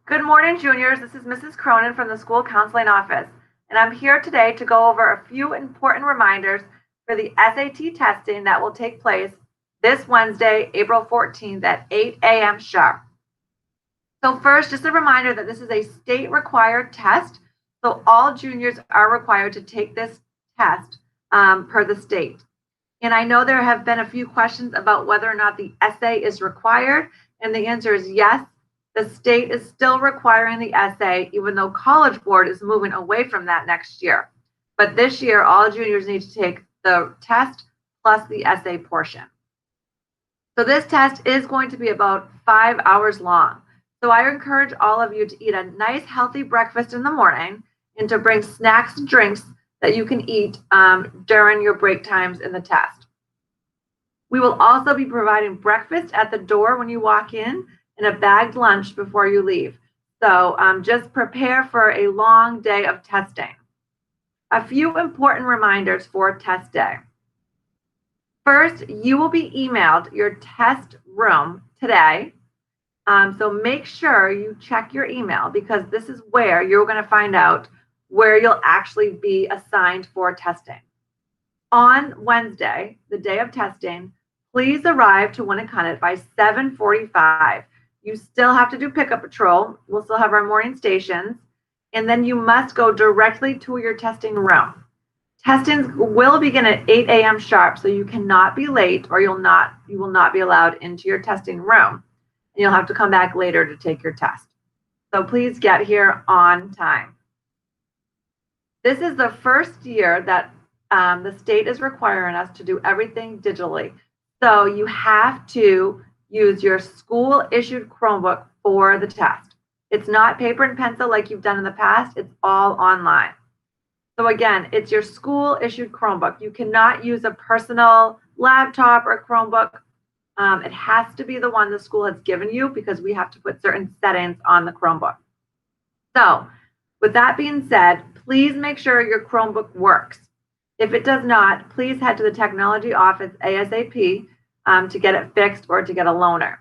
Good morning, juniors. This is Mrs. Cronin from the school counseling office, and I'm here today to go over a few important reminders for the SAT testing that will take place this Wednesday, April 14th at 8 a.m. sharp. So first, just a reminder that this is a state-required test, so all juniors are required to take this test per the state. And I know there have been a few questions about whether or not the essay is required, and the answer is yes. The state is still requiring the essay, even though College Board is moving away from that next year. But this year, all juniors need to take the test plus the essay portion. So this test is going to be about 5 hours long. So I encourage all of you to eat a nice, healthy breakfast in the morning and to bring snacks and drinks that you can eat during your break times in the test. We will also be providing breakfast at the door when you walk in, and a bagged lunch before you leave. So just prepare for a long day of testing. A few important reminders for test day. First, you will be emailed your test room today. So make sure you check your email, because this is where you're going to find out where you'll actually be assigned for testing. On Wednesday, the day of testing, please arrive to Winnicott by 7:45. You still have to do pickup patrol. We'll still have our morning stations. And then you must go directly to your testing room. Testing will begin at 8 a.m. sharp, so you cannot be late, or you will not be allowed into your testing room. And you'll have to come back later to take your test. So please get here on time. This is the first year that the state is requiring us to do everything digitally. So you have to use your school-issued Chromebook for the test. It's not paper and pencil like you've done in the past. It's all online. So again, it's your school-issued Chromebook. You cannot use a personal laptop or Chromebook. It has to be the one the school has given you, because we have to put certain settings on the Chromebook. So with that being said, please make sure your Chromebook works. If it does not, please head to the technology office ASAP to get it fixed or to get a loaner.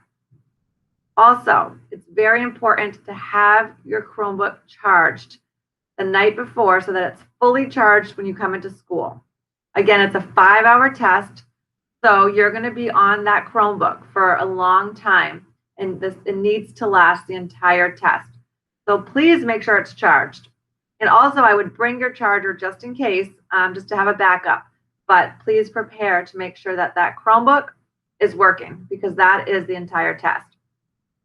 Also, it's very important to have your Chromebook charged the night before so that it's fully charged when you come into school. Again, it's a 5-hour test, so you're going to be on that Chromebook for a long time, and it needs to last the entire test. So please make sure it's charged. And also, I would bring your charger just in case, just to have a backup. But please prepare to make sure that that Chromebook is working, because that is the entire test.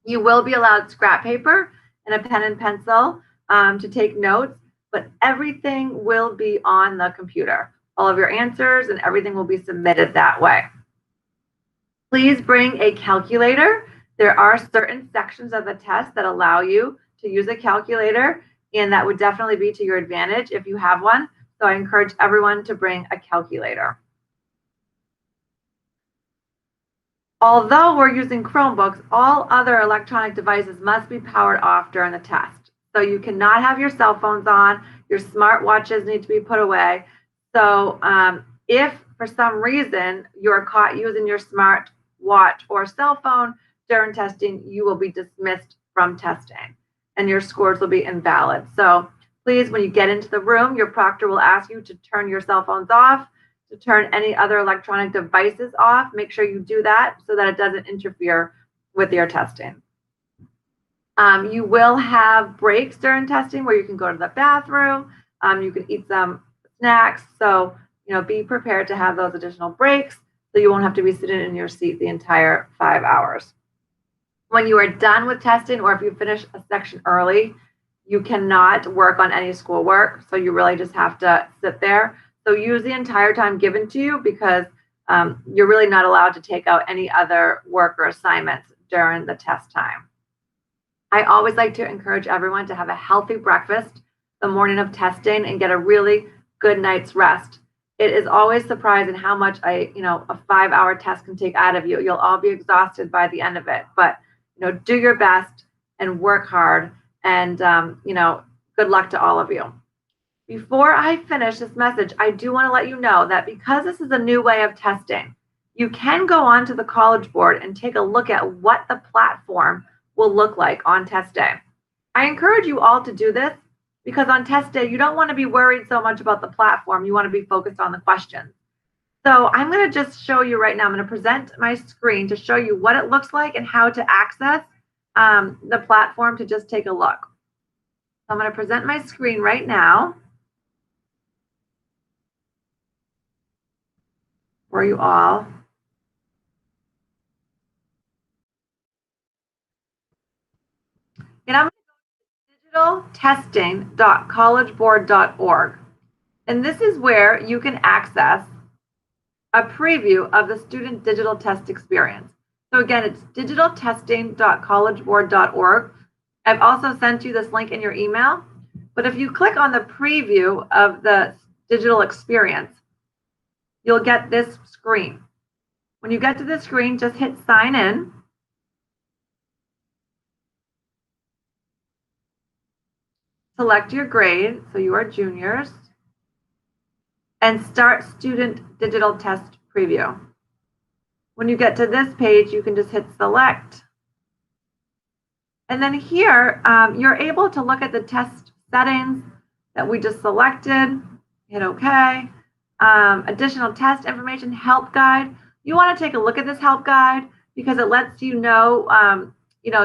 You will be allowed scrap paper and a pen and pencil to take notes, but everything will be on the computer. All of your answers and everything will be submitted that way. Please bring a calculator. There are certain sections of the test that allow you to use a calculator, and that would definitely be to your advantage if you have one. So I encourage everyone to bring a calculator. Although we're using Chromebooks, all other electronic devices must be powered off during the test. So you cannot have your cell phones on, your smartwatches need to be put away. So if for some reason you're caught using your smartwatch or cell phone during testing, you will be dismissed from testing and your scores will be invalid. So please, when you get into the room, your proctor will ask you to turn your cell phones off, to turn any other electronic devices off. Make sure you do that so that it doesn't interfere with your testing. You will have breaks during testing where you can go to the bathroom. You can eat some snacks. So, be prepared to have those additional breaks so you won't have to be sitting in your seat the entire 5 hours. When you are done with testing, or if you finish a section early, you cannot work on any schoolwork. So you really just have to sit there. So use the entire time given to you, because you're really not allowed to take out any other work or assignments during the test time. I always like to encourage everyone to have a healthy breakfast the morning of testing and get a really good night's rest. It is always surprising how much a 5-hour test can take out of you. You'll all be exhausted by the end of it, but do your best and work hard, and good luck to all of you. Before I finish this message, I do want to let you know that because this is a new way of testing, you can go onto the College Board and take a look at what the platform will look like on test day. I encourage you all to do this because on test day, you don't want to be worried so much about the platform. You want to be focused on the questions. So I'm going to just show you right now. I'm going to present my screen to show you what it looks like and how to access the platform to just take a look. So I'm going to present my screen right now for you all. And I'm going to go to digitaltesting.collegeboard.org. And this is where you can access a preview of the student digital test experience. So again, it's digitaltesting.collegeboard.org. I've also sent you this link in your email. But if you click on the preview of the digital experience, you'll get this screen. When you get to this screen, just hit sign in. Select your grade, so you are juniors, and start student digital test preview. When you get to this page, you can just hit select. And then here, you're able to look at the test settings that we just selected, hit OK. Additional test information, help guide. You want to take a look at this help guide because it lets you know,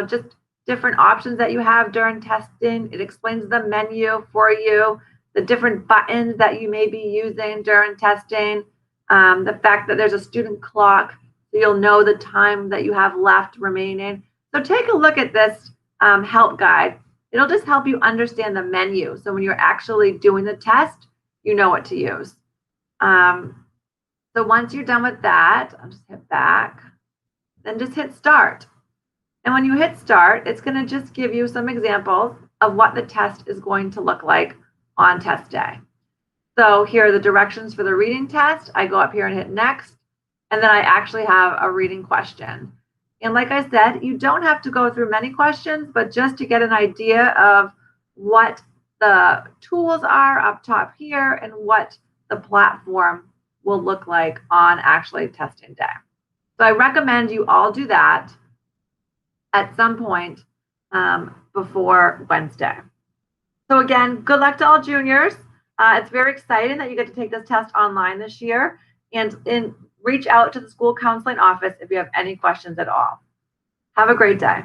just different options that you have during testing. It explains the menu for you, the different buttons that you may be using during testing, the fact that there's a student clock, so you'll know the time that you have left remaining. So take a look at this help guide. It'll just help you understand the menu. So when you're actually doing the test, you know what to use. So once you're done with that, I'll just hit back, then just hit start. And when you hit start, it's going to just give you some examples of what the test is going to look like on test day. So here are the directions for the reading test. I go up here and hit next, and then I actually have a reading question. And like I said, you don't have to go through many questions, but just to get an idea of what the tools are up top here and what the platform will look like on actually testing day. So I recommend you all do that at some point before Wednesday. So again, good luck to all juniors. It's very exciting that you get to take this test online this year, and reach out to the school counseling office if you have any questions at all. Have a great day.